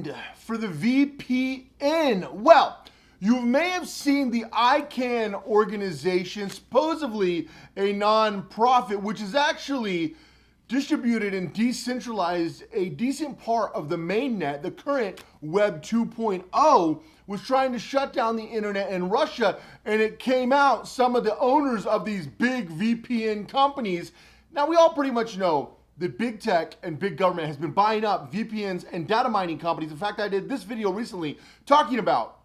end for the VPN. Well, you may have seen the ICANN organization, supposedly a non-profit, which is actually distributed and decentralized a decent part of the mainnet. The current Web 2.0 was trying to shut down the internet in Russia, and it came out some of the owners of these big VPN companies. Now, we all pretty much know that big tech and big government has been buying up VPNs and data mining companies. In fact, I did this video recently talking about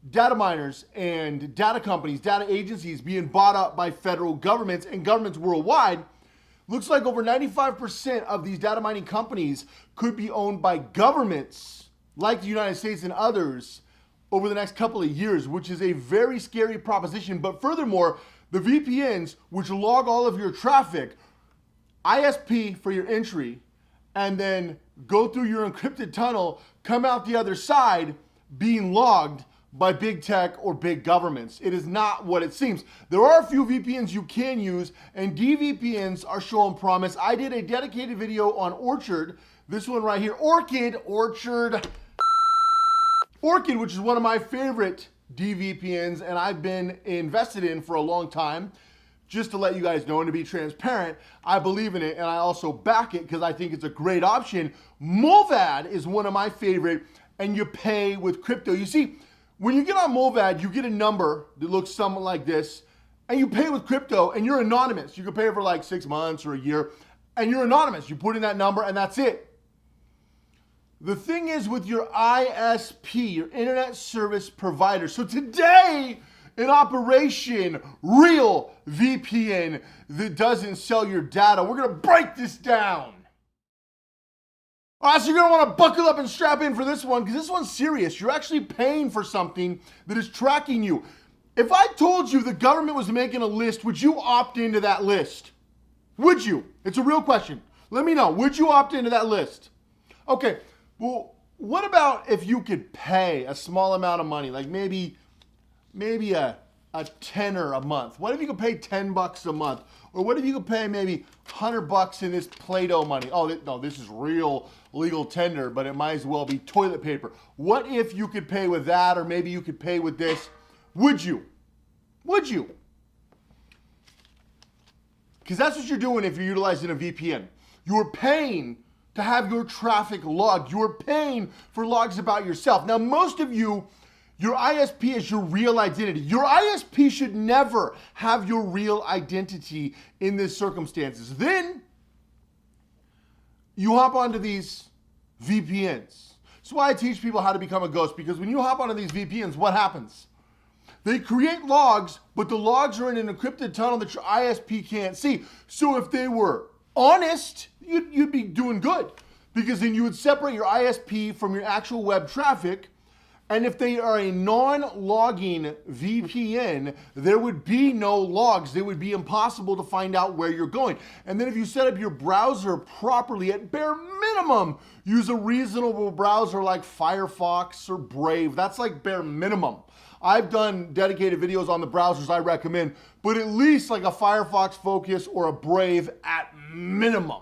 data miners and data companies, data agencies being bought up by federal governments and governments worldwide. Looks like over 95% of these data mining companies could be owned by governments like the United States and others over the next couple of years, which is a very scary proposition. But furthermore, the VPNs, which log all of your traffic, ISP for your entry, and then go through your encrypted tunnel, come out the other side being logged by big tech or big governments. It is not what it seems. There are a few VPNs you can use, and DVPNs are showing promise. I did a dedicated video on Orchid, this one right here, Orchid, which is one of my favorite DVPNs, and I've been invested in for a long time. Just to let you guys know and to be transparent, I believe in it, and I also back it because I think it's a great option. Mulled is one of my favorite, and you pay with crypto. You see, when you get on Mulled, you get a number that looks something like this, and you pay with crypto, and you're anonymous. You can pay for like 6 months or a year, and you're anonymous. You put in that number, and that's it. The thing is with your ISP, your internet service provider. So today, in operation, real VPN that doesn't sell your data. We're gonna break this down. All right, so you're gonna wanna buckle up and strap in for this one because this one's serious. You're actually paying for something that is tracking you. If I told you the government was making a list, would you opt into that list? Would you? It's a real question. Let me know, would you opt into that list? Okay, well, what about if you could pay a small amount of money, like maybe a tenner a month? What if you could pay $10 a month? Or what if you could pay maybe $100 in this Play-Doh money? Oh, no, this is real legal tender, but it might as well be toilet paper. What if you could pay with that, or maybe you could pay with this? Would you? Would you? Because that's what you're doing if you're utilizing a VPN. You're paying to have your traffic logged. You're paying for logs about yourself. Now, most of you, your ISP is your real identity. Your ISP should never have your real identity in these circumstances. Then you hop onto these VPNs. That's why I teach people how to become a ghost, because when you hop onto these VPNs, what happens? They create logs, but the logs are in an encrypted tunnel that your ISP can't see. So if they were honest, you'd be doing good, because then you would separate your ISP from your actual web traffic. And if they are a non-logging VPN, there would be no logs. They would be impossible to find out where you're going. And then if you set up your browser properly, at bare minimum, use a reasonable browser like Firefox or Brave. That's like bare minimum. I've done dedicated videos on the browsers I recommend, but at least like a Firefox Focus or a Brave at minimum.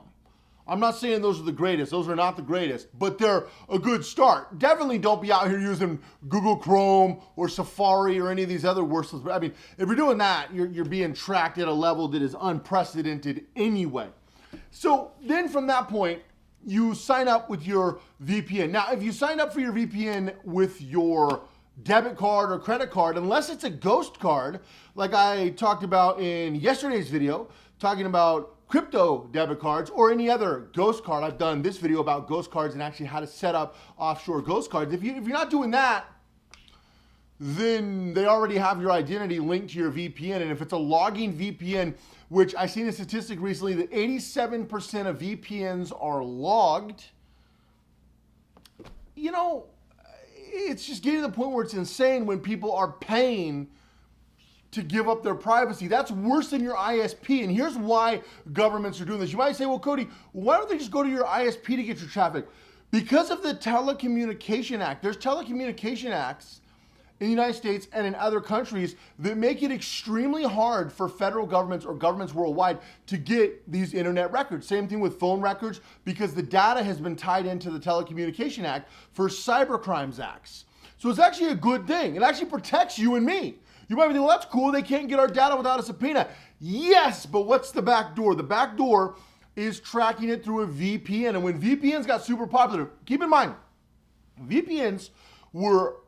I'm not saying those are the greatest. Those are not the greatest, but they're a good start. Definitely don't be out here using Google Chrome or Safari or any of these other worthless. I mean, if you're doing that, you're being tracked at a level that is unprecedented anyway. So then from that point, you sign up with your VPN. Now, if you sign up for your VPN with your debit card or credit card, unless it's a ghost card, like I talked about in yesterday's video, talking about crypto debit cards or any other ghost card. I've done this video about ghost cards and actually how to set up offshore ghost cards. If you're not doing that, then they already have your identity linked to your VPN. And if it's a logging VPN, which I seen a statistic recently that 87% of VPNs are logged, you know, it's just getting to the point where it's insane when people are paying to give up their privacy. That's worse than your ISP. And here's why governments are doing this. You might say, well, Cody, why don't they just go to your ISP to get your traffic? Because of the Telecommunication Act. There's telecommunication acts in the United States and in other countries that make it extremely hard for federal governments or governments worldwide to get these internet records. Same thing with phone records, because the data has been tied into the Telecommunication Act for cybercrimes acts. So it's actually a good thing. It actually protects you and me. You might be thinking, well, that's cool. They can't get our data without a subpoena. Yes, but what's the back door? The back door is tracking it through a VPN. And when VPNs got super popular, keep in mind, VPNs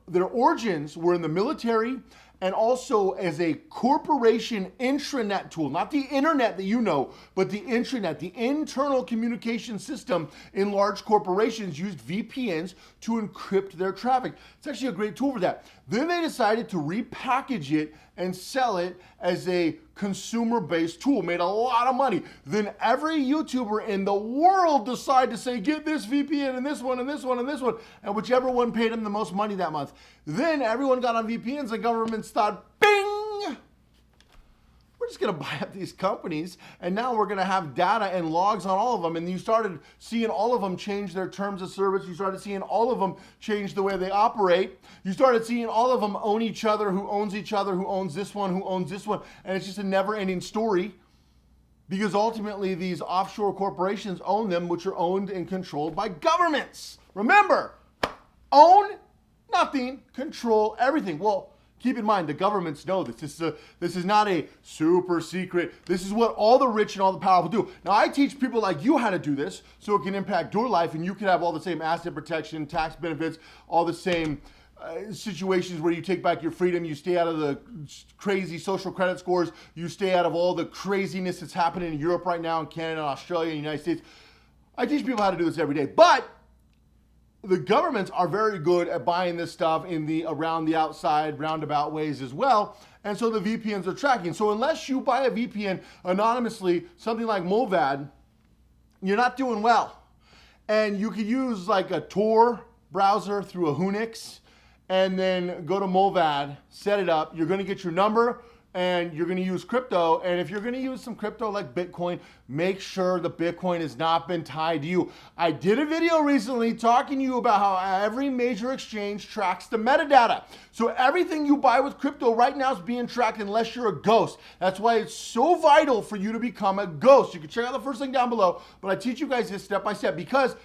their origins were in the military and also as a corporation intranet tool, not the internet that you know, but the intranet, the internal communication system in large corporations used VPNs to encrypt their traffic. It's actually a great tool for that. Then they decided to repackage it and sell it as a consumer-based tool, made a lot of money. Then every YouTuber in the world decided to say, get this VPN and this one and this one and this one, and whichever one paid them the most money that month. Then everyone got on VPNs and governments thought, bing! We're just gonna buy up these companies and now we're gonna have data and logs on all of them. And you started seeing all of them change their terms of service. You started seeing all of them change the way they operate. You started seeing all of them own each other, who owns each other, who owns this one, who owns this one. And it's just a never ending story because ultimately these offshore corporations own them, which are owned and controlled by governments. Remember, own nothing, control everything. Well, keep in mind, the governments know this. This is not a super secret. This is what all the rich and all the powerful do. Now, I teach people like you how to do this so it can impact your life and you can have all the same asset protection, tax benefits, all the same situations where you take back your freedom, you stay out of the crazy social credit scores, you stay out of all the craziness that's happening in Europe right now, in Canada, Australia, and the United States. I teach people how to do this every day. But the governments are very good at buying this stuff in the around the outside, roundabout ways as well. And so the VPNs are tracking. So unless you buy a VPN anonymously, something like Mulled, you're not doing well. And you could use like a Tor browser through a Unix and then go to Mulled, set it up. You're going to get your number and you're going to use crypto. And if you're going to use some crypto like Bitcoin, make sure the Bitcoin has not been tied to you. I did a video recently talking to you about how every major exchange tracks the metadata. So everything you buy with crypto right now is being tracked unless you're a ghost. That's why it's so vital for you to become a ghost. You can check out the first link down below, but I teach you guys this step by step because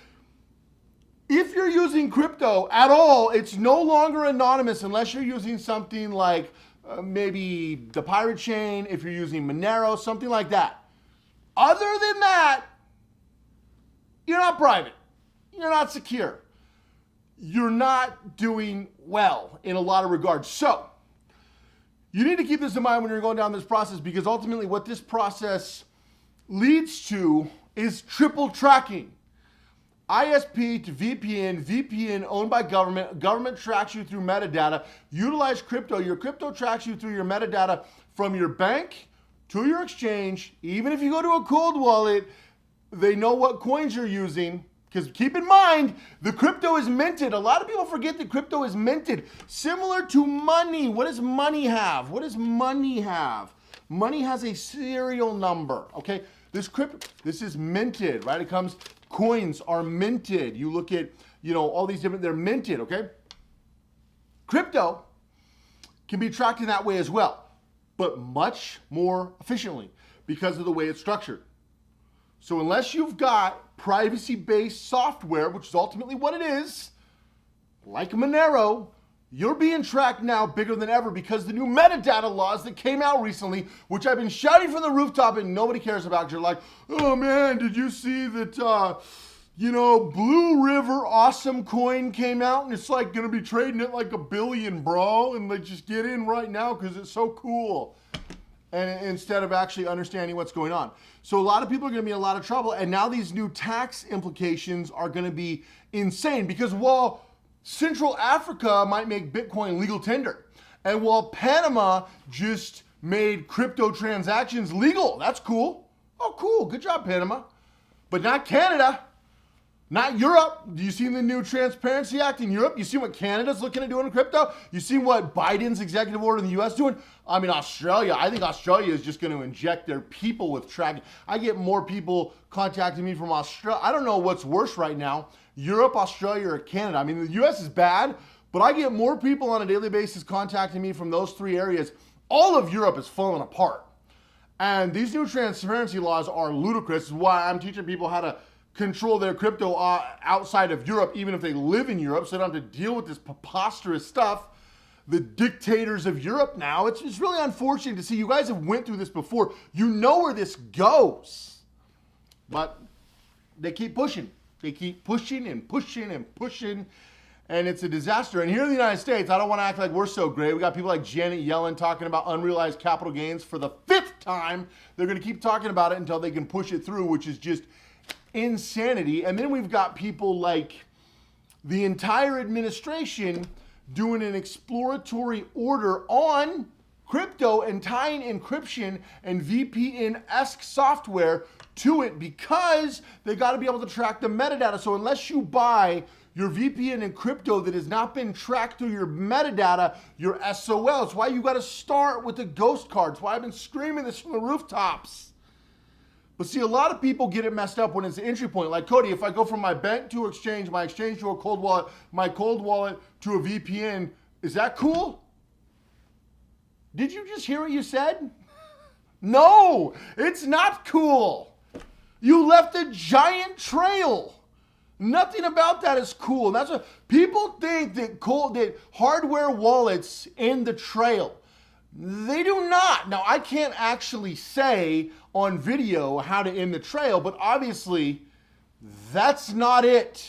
if you're using crypto at all, it's no longer anonymous unless you're using something like maybe the Pirate Chain, if you're using Monero, something like that. Other than that, you're not private. You're not secure. You're not doing well in a lot of regards. So, you need to keep this in mind when you're going down this process because ultimately what this process leads to is triple tracking. ISP to VPN, VPN owned by government, government tracks you through metadata. Utilize crypto, your crypto tracks you through your metadata from your bank to your exchange. Even if you go to a cold wallet, they know what coins you're using. Because keep in mind, the crypto is minted. A lot of people forget that crypto is minted. Similar to money. What does money have? What does money have? Money has a serial number, okay? This is minted, right? It comes, coins are minted. You look at, all these different, they're minted, okay? Crypto can be tracked in that way as well, but much more efficiently because of the way it's structured. So unless you've got privacy-based software, which is ultimately what it is, like Monero, you're being tracked now bigger than ever because the new metadata laws that came out recently, which I've been shouting from the rooftop and nobody cares about because you're like, oh man, did you see that, Blue River Awesome Coin came out and it's like going to be trading at like $1 billion, bro. And like, just get in right now because it's so cool. And instead of actually understanding what's going on. So a lot of people are going to be in a lot of trouble. And now these new tax implications are going to be insane because while Central Africa might make Bitcoin legal tender, and while Panama just made crypto transactions legal, that's cool. Oh, cool. Good job, Panama. But not Canada. Not Europe. Do you see the new Transparency Act in Europe? You see what Canada's looking at doing in crypto? You see what Biden's executive order in the US doing? I mean, Australia. I think Australia is just going to inject their people with tracking. I get more people contacting me from Australia. I don't know what's worse right now, Europe, Australia, or Canada. I mean, the US is bad, But I get more people on a daily basis contacting me from those 3 areas. All of Europe is falling apart. And these new transparency laws are ludicrous. This is why I'm teaching people how to control their crypto outside of Europe, even if they live in Europe, so they don't have to deal with this preposterous stuff. The dictators of Europe now, it's really unfortunate to see. You guys have went through this before. You know where this goes. But they keep pushing. They keep pushing and pushing and pushing. And it's a disaster. And here in the United States, I don't want to act like we're so great. We got people like Janet Yellen talking about unrealized capital gains for the 5th time. They're going to keep talking about it until they can push it through, which is just insanity. And then we've got people like the entire administration doing an exploratory order on crypto and tying encryption and VPN-esque software to it because they got to be able to track the metadata. So unless you buy your VPN and crypto that has not been tracked through your metadata, your SOL. It's why you got to start with the ghost card. It's why I've been screaming this from the rooftops. But see, a lot of people get it messed up when it's the entry point. Like, Cody, if I go from my bank to exchange, my exchange to a cold wallet, my cold wallet to a VPN, is that cool? Did you just hear what you said? No, it's not cool. You left a giant trail. Nothing about that is cool. That's what people think that hardware wallets end the trail. They do not. Now, I can't actually say on video how to end the trail, but obviously that's not it.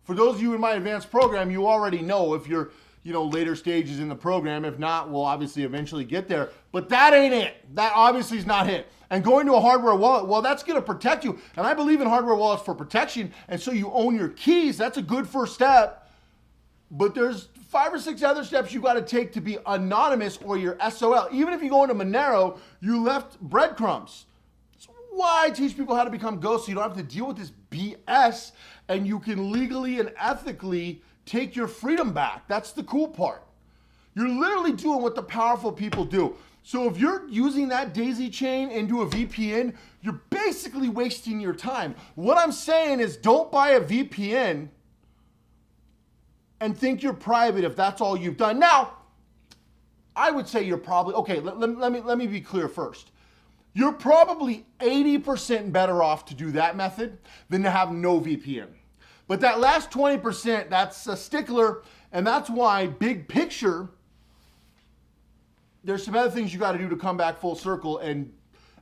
For those of you in my advanced program, you already know if you're, later stages in the program. If not, we'll obviously eventually get there. But that ain't it. That obviously is not it. And going to a hardware wallet, well, that's going to protect you. And I believe in hardware wallets for protection. And so you own your keys. That's a good first step. But there's 5 or 6 other steps you got to take to be anonymous or your SOL. Even if you go into Monero, you left breadcrumbs. That's why I teach people how to become ghosts so you don't have to deal with this BS and you can legally and ethically take your freedom back. That's the cool part. You're literally doing what the powerful people do. So if you're using that daisy chain into a VPN, you're basically wasting your time. What I'm saying is don't buy a VPN and think you're private if that's all you've done. Now, I would say you're probably, okay, let me be clear first. You're probably 80% better off to do that method than to have no VPN. But that last 20%, that's a stickler, and that's why big picture, there's some other things you got to do to come back full circle and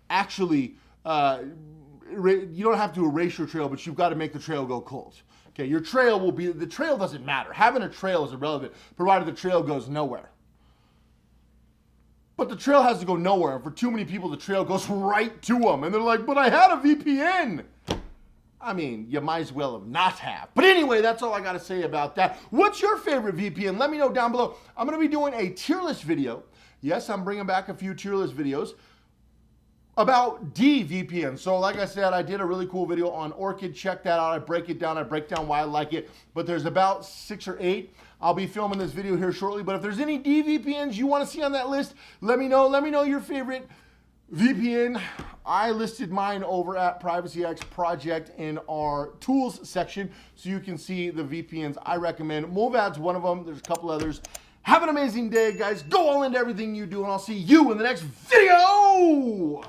actually, you don't have to erase your trail, but you've got to make the trail go cold. Okay, your trail will be, the trail doesn't matter. Having a trail is irrelevant, provided the trail goes nowhere. But the trail has to go nowhere. And for too many people, the trail goes right to them. And they're like, but I had a VPN. I mean, you might as well have not have. But anyway, that's all I got to say about that. What's your favorite VPN? Let me know down below. I'm going to be doing a tier list video. Yes, I'm bringing back a few tier list videos about DVPN. So like I said, I did a really cool video on Orchid. Check that out. I break it down. I break down why I like it. But there's about 6 or 8. I'll be filming this video here shortly. But if there's any DVPNs you want to see on that list, let me know. Let me know your favorite VPN. I listed mine over at PrivacyX Project in our tools section so you can see the VPNs I recommend. Mulvad's one of them. There's a couple others. Have an amazing day, guys. Go all into everything you do, and I'll see you in the next video.